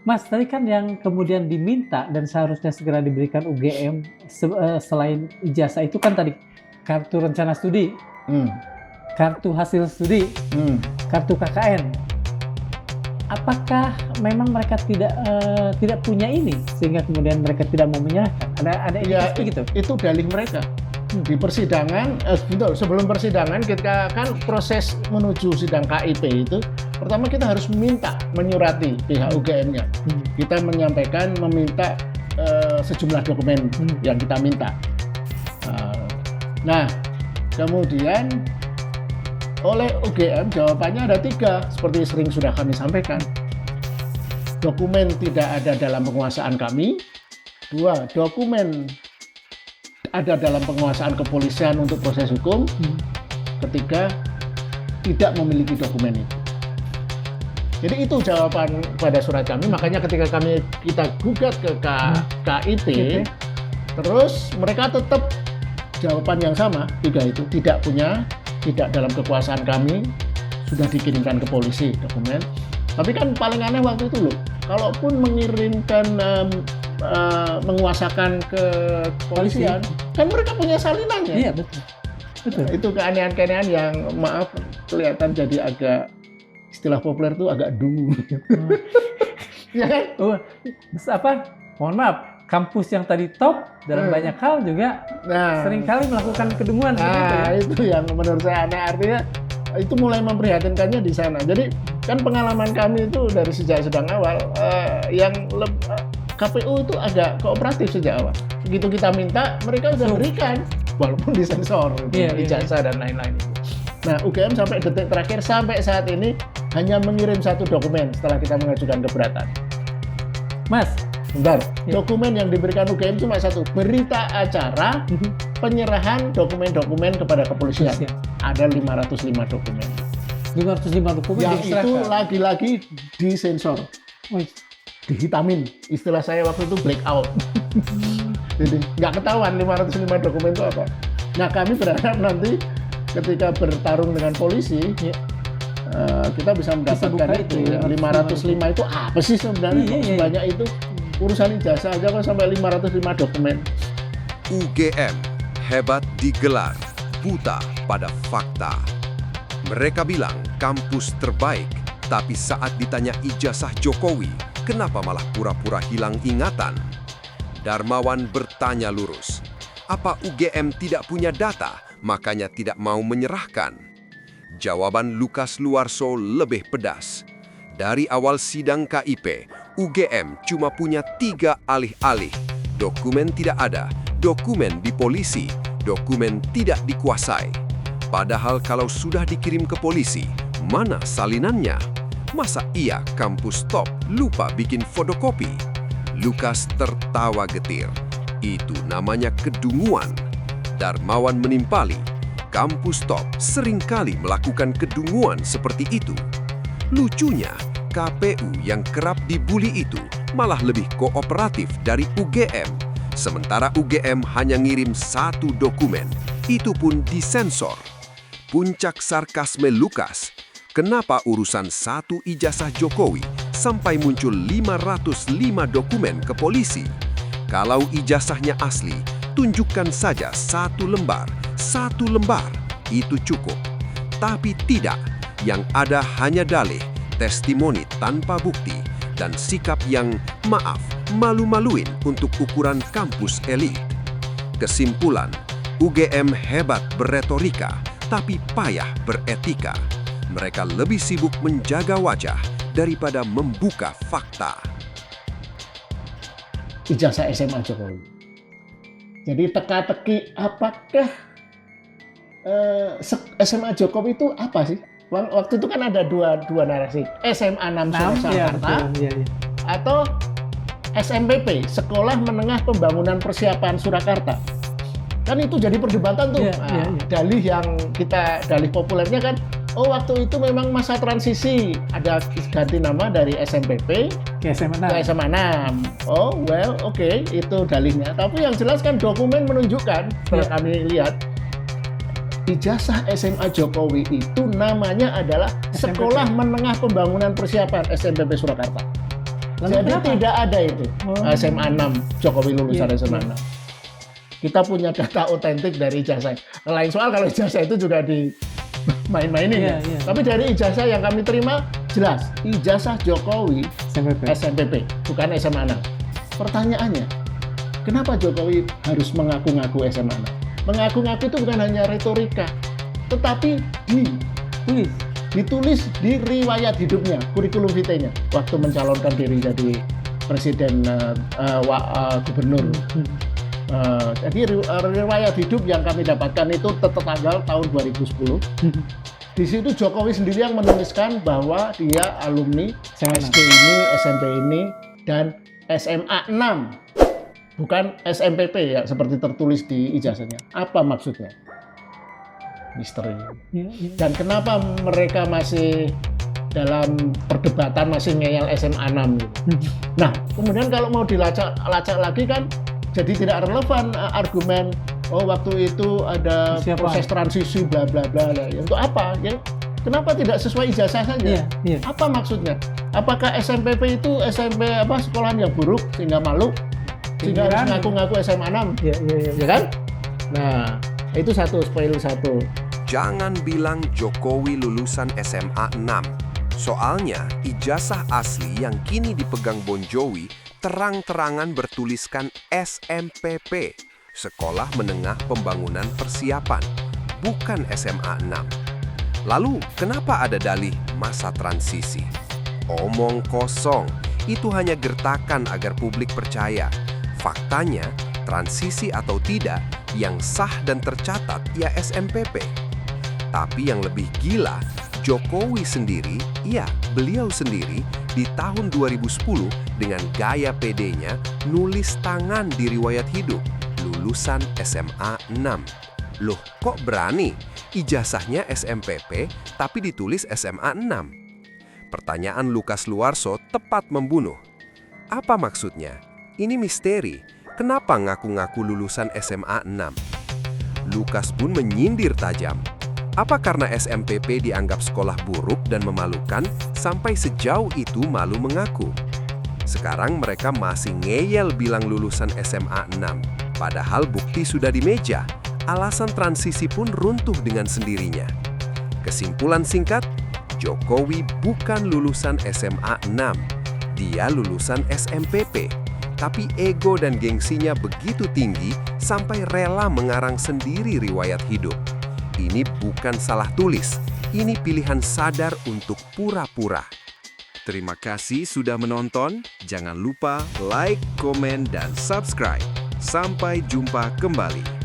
Mas, tadi kan yang kemudian diminta dan seharusnya segera diberikan UGM selain ijazah itu kan tadi kartu rencana studi, Hmm. kartu hasil studi, Hmm. kartu KKN. Apakah memang mereka tidak punya ini sehingga kemudian mereka tidak mau menyerahkan? Ada Ya, indikasi begitu? itu dalih mereka. Di persidangan, sebelum persidangan kita kan proses menuju sidang KIP itu, pertama kita harus menyurati pihak UGM-nya. Kita meminta sejumlah dokumen yang kita minta. Nah, kemudian oleh UGM jawabannya ada 3, seperti sering sudah kami sampaikan. Dokumen tidak ada dalam penguasaan kami. 2, dokumen ada dalam penguasaan kepolisian untuk proses hukum. 3, tidak memiliki dokumen itu. Jadi itu jawaban pada surat kami. Makanya ketika kita gugat ke KIP, terus mereka tetap jawaban yang sama, 3 itu tidak dalam kekuasaan kami, sudah dikirimkan ke polisi dokumen. Tapi kan paling aneh waktu itu loh, kalaupun mengirimkan menguasakan ke kepolisian, kan mereka punya salinannya. Iya, betul. Nah, itu keanehan-keanehan yang maaf kelihatan jadi agak, istilah populer itu agak dungu. Ya kan? Mohon maaf, kampus yang tadi top dalam banyak hal juga seringkali melakukan kedunguan seperti itu. Ya? Itu yang menurut saya aneh, artinya itu mulai memprihatinkannya di sana. Jadi kan pengalaman kami itu dari sejak sedang awal, KPU itu agak kooperatif sejak awal. Begitu kita minta, mereka sudah berikan, walaupun disensor, ijazah dan lain-lain. Nah, UGM sampai detik terakhir, sampai saat ini hanya mengirim 1 dokumen setelah kita mengajukan keberatan. Mas, bentar, dokumen yang diberikan UGM cuma 1, berita acara penyerahan dokumen-dokumen kepada kepolisian. Ada 505 dokumen. 505 dokumen yang diserahkan. Itu lagi-lagi disensor. Dihitamin, istilah saya waktu itu blackout. Jadi nggak ketahuan 505 dokumen itu apa. Nah, kami berharap nanti ketika bertarung dengan polisi, kita bisa mendapatkan itu. 505 itu apa sih sebenarnya? Sebanyak itu urusan ijazah aja kok sampai 505 dokumen. UGM hebat digelar, buta pada fakta. Mereka bilang kampus terbaik, tapi saat ditanya ijazah Jokowi, kenapa malah pura-pura hilang ingatan? Darmawan bertanya lurus, apa UGM tidak punya data, makanya tidak mau menyerahkan? Jawaban Lukas Luarso lebih pedas. Dari awal sidang KIP, UGM cuma punya 3 alih-alih. Dokumen tidak ada, dokumen di polisi, dokumen tidak dikuasai. Padahal kalau sudah dikirim ke polisi, mana salinannya? Masa iya kampus top lupa bikin fotokopi? Lukas tertawa getir. Itu namanya kedunguan. Darmawan menimpali, kampus top seringkali melakukan kedunguan seperti itu. Lucunya, KPU yang kerap dibuli itu malah lebih kooperatif dari UGM. Sementara UGM hanya ngirim 1 dokumen, itu pun disensor. Puncak sarkasme Lukas, kenapa urusan 1 ijazah Jokowi sampai muncul 505 dokumen ke polisi? Kalau ijazahnya asli, tunjukkan saja 1 lembar, itu cukup. Tapi tidak, yang ada hanya dalih, testimoni tanpa bukti, dan sikap yang, maaf, malu-maluin untuk ukuran kampus elit. Kesimpulan, UGM hebat berretorika, tapi payah beretika. Mereka lebih sibuk menjaga wajah daripada membuka fakta. Ijazah SMA Jokowi. Jadi teka-teki apakah SMA Jokowi itu apa sih? Waktu itu kan ada dua narasi, SMA 6 Surakarta atau SMPP, Sekolah Menengah Pembangunan Persiapan Surakarta. Kan itu jadi perdebatan tuh. Dalih populernya kan, waktu itu memang masa transisi, ada ganti nama dari SMPP ke SMA 6. Oke, itu dalihnya. Tapi yang jelas kan dokumen menunjukkan, setelah kami lihat, ijazah SMA Jokowi itu namanya adalah SMPP. Sekolah Menengah Pembangunan Persiapan SMPP Surakarta. Lalu Jadi kenapa? tidak ada itu Oh. SMA 6, Jokowi lulusan Iya, SMA iya. 6. Kita punya data otentik dari ijazah. Lain soal kalau ijazah itu juga di main-mainin Iya, ya. iya. Tapi dari ijazah yang kami terima jelas ijazah Jokowi SMPP. SMPP bukan SMA 6. Pertanyaannya, kenapa Jokowi harus mengaku-ngaku SMA 6? Mengaku-ngaku itu bukan hanya retorika, tetapi Tulis. ditulis di riwayat hidupnya, kurikulum vitae-nya waktu mencalonkan diri jadi presiden gubernur. Jadi riwayat hidup yang kami dapatkan itu tanggal tahun 2010. Di situ Jokowi sendiri yang menuliskan bahwa dia alumni SMA 6. SD ini, SMP ini, dan SMA 6. Bukan SMPP ya, seperti tertulis di ijazahnya. Apa maksudnya? Misteri. Iya, iya. Dan kenapa mereka masih dalam perdebatan masih ngeyel SMA 6 gitu. Nah, kemudian kalau mau dilacak lagi kan jadi tidak relevan argumen waktu itu ada Siapa? proses transisi bla bla bla. Ya, untuk apa? Ya, kenapa tidak sesuai ijazah saja? Iya, iya. Apa maksudnya? Apakah SMPP itu SMP sekolahan yang buruk sehingga malu? Sehingga harus Pinggiran. ngaku-ngaku SMA 6? Iya, iya, iya. Ya kan? Nah, itu spoiler satu. Jangan bilang Jokowi lulusan SMA 6. Soalnya, ijazah asli yang kini dipegang Bon Jovi terang-terangan bertuliskan SMPP, Sekolah Menengah Pembangunan Persiapan, bukan SMA 6. Lalu, kenapa ada dalih masa transisi? Omong kosong, itu hanya gertakan agar publik percaya. Faktanya, transisi atau tidak, yang sah dan tercatat ya SMPP. Tapi yang lebih gila, Jokowi sendiri, ya beliau sendiri, di tahun 2010 dengan gaya PD-nya nulis tangan di riwayat hidup, lulusan SMA 6. Loh, kok berani? Ijazahnya SMPP, tapi ditulis SMA 6. Pertanyaan Lukas Luarso tepat membunuh. Apa maksudnya? Ini misteri. Kenapa ngaku-ngaku lulusan SMA 6? Lukas pun menyindir tajam. Apa karena SMPP dianggap sekolah buruk dan memalukan sampai sejauh itu malu mengaku? Sekarang mereka masih ngeyel bilang lulusan SMA 6. Padahal bukti sudah di meja. Alasan transisi pun runtuh dengan sendirinya. Kesimpulan singkat, Jokowi bukan lulusan SMA 6. Dia lulusan SMPP. Tapi ego dan gengsinya begitu tinggi sampai rela mengarang sendiri riwayat hidup. Ini bukan salah tulis, ini pilihan sadar untuk pura-pura. Terima kasih sudah menonton, jangan lupa like, komen, dan subscribe. Sampai jumpa kembali.